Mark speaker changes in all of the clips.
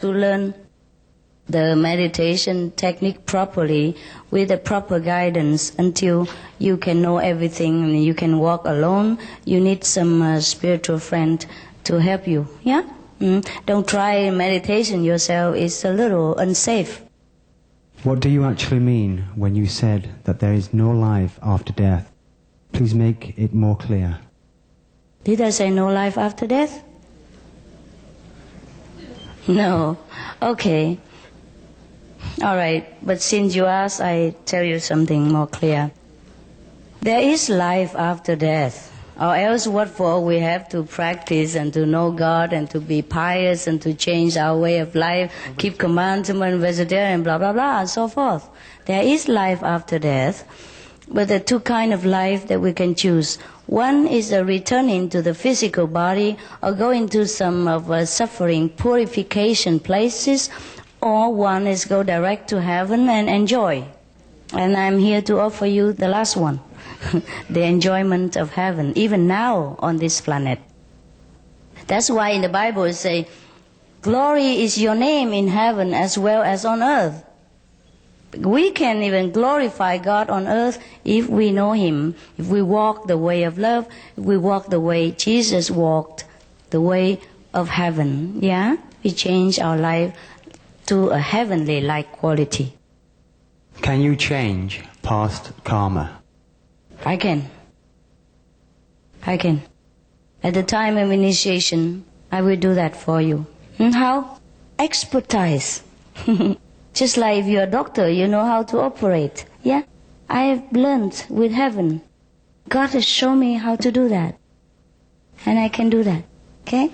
Speaker 1: to learn the meditation technique properly with the proper guidance until you can know everything and you can walk alone. You need some spiritual friend to help you. Yeah? Don't try meditation yourself. It's a little unsafe.
Speaker 2: What do you actually mean when you said that there is no life after death? Please make it more clear.
Speaker 1: Did I say no life after death? No. Okay. All right, but since you asked, I tell you something more clear. There is life after death, or else what for we have to practice and to know God and to be pious and to change our way of life, keep commandment, vegetarian, blah, blah, blah, and so forth. There is life after death, but there are two kinds of life that we can choose. One is a returning to the physical body or going to some of suffering purification places, or one is go direct to heaven and enjoy. And I'm here to offer you the last one, the enjoyment of heaven, even now on this planet. That's why in the Bible it says, glory is your name in heaven as well as on earth. We can even glorify God on earth if we know Him, if we walk the way of love, if we walk the way Jesus walked, the way of heaven. Yeah? We change our life to a heavenly-like quality.
Speaker 2: Can you change past karma?
Speaker 1: I can. At the time of initiation, I will do that for you. How? Expertise. Just like if you're a doctor, you know how to operate. Yeah? I have learned with heaven. God has shown me how to do that. And I can do that. Okay?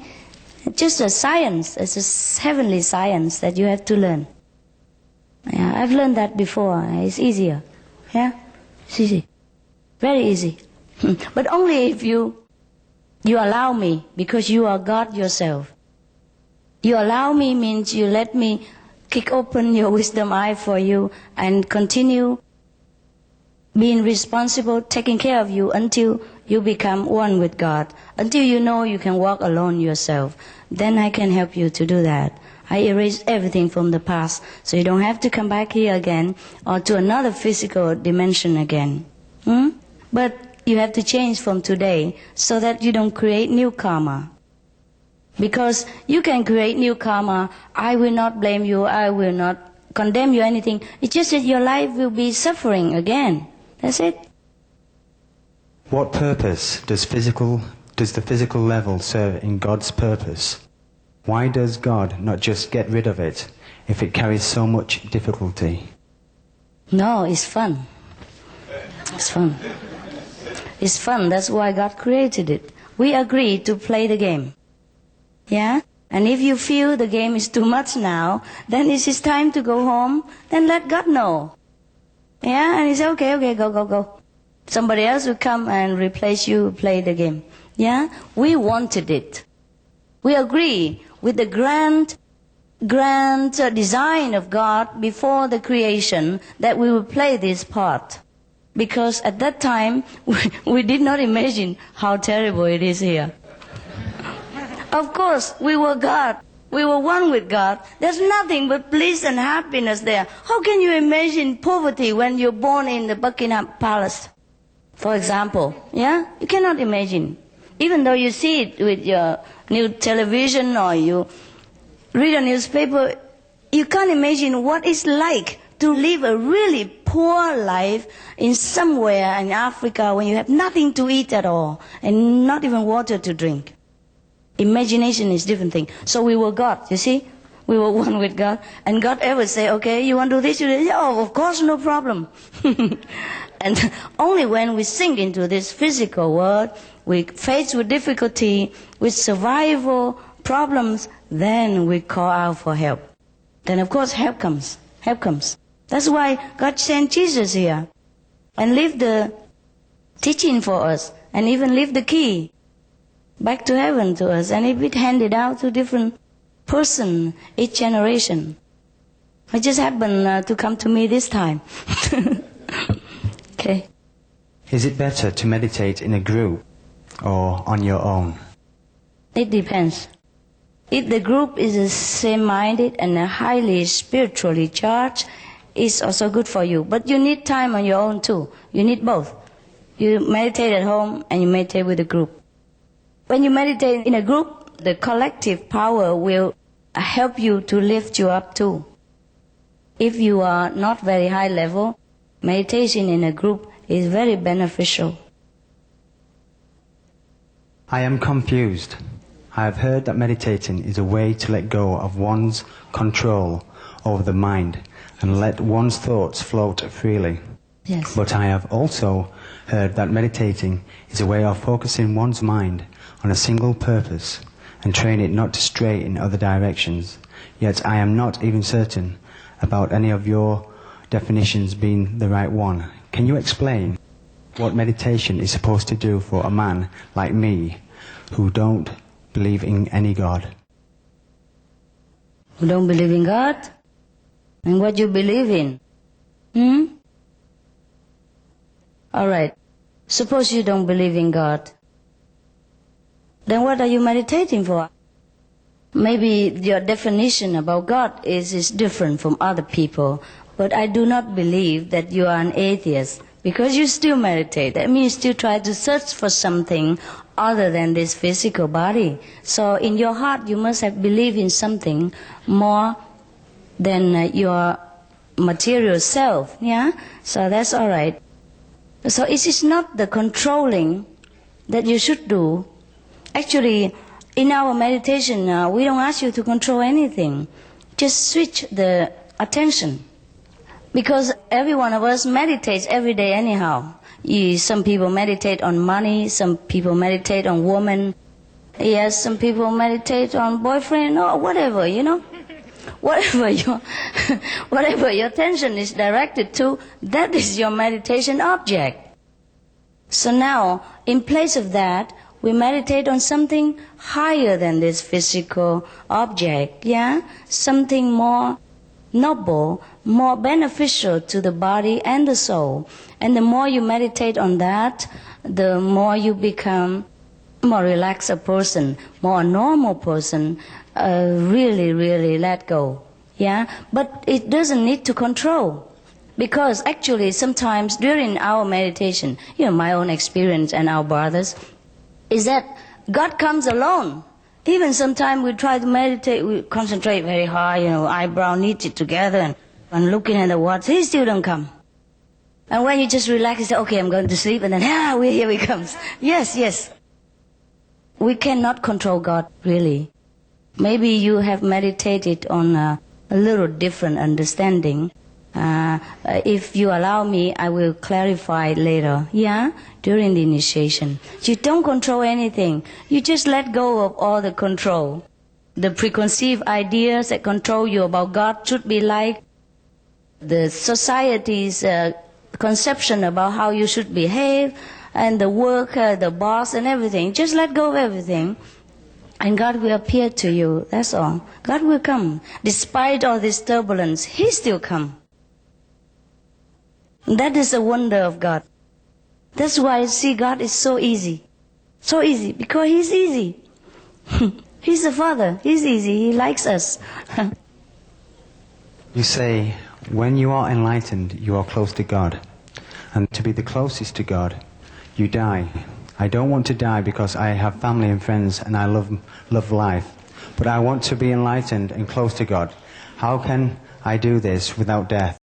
Speaker 1: Just a science, it's a heavenly science that you have to learn. Yeah, I've learned that before. It's easier. Yeah? It's easy. Very easy. But only if you allow me, because you are God yourself. You allow me means you let me kick open your wisdom eye for you and continue being responsible, taking care of you until you become one with God, until you know you can walk alone yourself. Then I can help you to do that. I erase everything from the past, so you don't have to come back here again or to another physical dimension again. But you have to change from today so that you don't create new karma. Because you can create new karma. I will not blame you. I will not condemn you anything. It's just that your life will be suffering again. That's it.
Speaker 2: What purpose does the physical level serve in God's purpose? Why does God not just get rid of it if it carries so much difficulty?
Speaker 1: No, it's fun. It's fun. It's fun. That's why God created it. We agree to play the game. Yeah? And if you feel the game is too much now, then it's time to go home, then let God know. Yeah? And he said, okay, go. Somebody else will come and replace you, play the game. Yeah? We wanted it. We agree with the grand design of God before the creation that we will play this part. Because at that time, we did not imagine how terrible it is here. Of course, we were God. We were one with God. There's nothing but bliss and happiness there. How can you imagine poverty when you're born in the Buckingham Palace, for example? Yeah? You cannot imagine. Even though you see it with your new television or you read a newspaper, you can't imagine what it's like to live a really poor life in somewhere in Africa when you have nothing to eat at all and not even water to drink. Imagination is a different thing. So we were God, you see? We were one with God. And God ever say, okay, you want to do this? You do this? Oh, of course, no problem. And only when we sink into this physical world, we face with difficulty, with survival problems, then we call out for help. Then of course help comes. Help comes. That's why God sent Jesus here and leave the teaching for us and even leave the key back to heaven to us, and it be handed out to different person each generation. It just happened to come to me this time. Okay.
Speaker 2: Is it better to meditate in a group or on your own?
Speaker 1: It depends. If the group is same-minded and highly spiritually charged, it's also good for you. But you need time on your own too. You need both. You meditate at home and you meditate with a group. When you meditate in a group, the collective power will help you to lift you up too. If you are not very high level, meditation in a group is very beneficial.
Speaker 2: I am confused. I have heard that meditating is a way to let go of one's control over the mind and let one's thoughts float freely.
Speaker 1: Yes.
Speaker 2: But I have also heard that meditating is a way of focusing one's mind on a single purpose and train it not to stray in other directions. Yet I am not even certain about any of your definitions being the right one. Can you explain what meditation is supposed to do for a man like me who don't believe in any God?
Speaker 1: You don't believe in God? And what you believe in? All right. Suppose you don't believe in God. Then what are you meditating for? Maybe your definition about God is different from other people. But I do not believe that you are an atheist, because you still meditate. That means you still try to search for something other than this physical body. So in your heart you must have believed in something more than your material self. Yeah? So that's all right. So it is not the controlling that you should do. Actually, in our meditation, we don't ask you to control anything. Just switch the attention. Because every one of us meditates every day anyhow. Some people meditate on money, some people meditate on woman. Yes, some people meditate on boyfriend or whatever, you know. Whatever your attention is directed to, that is your meditation object. So now, in place of that, we meditate on something higher than this physical object, yeah? Something more noble, more beneficial to the body and the soul. And the more you meditate on that, the more you become more relaxed a person, more normal person, really, really let go. Yeah? But it doesn't need to control. Because actually sometimes during our meditation, my own experience and our brothers, is that God comes alone. Even sometimes we try to meditate, we concentrate very hard, eyebrow knitted together and looking at the watch, he still don't come. And when you just relax, you say, okay, I'm going to sleep, and then, here he comes. Yes. We cannot control God, really. Maybe you have meditated on a little different understanding. If you allow me, I will clarify later, during the initiation. You don't control anything. You just let go of all the control. The preconceived ideas that control you about God should be like the society's conception about how you should behave, and the worker, the boss, and everything. Just let go of everything, and God will appear to you. That's all. God will come. Despite all this turbulence, He still comes. That is the wonder of God. That's why I see God is so easy. So easy, because He's easy. He's the Father. He's easy. He likes us.
Speaker 2: You say, when you are enlightened, you are close to God. And to be the closest to God, you die. I don't want to die because I have family and friends and I love life. But I want to be enlightened and close to God. How can I do this without death?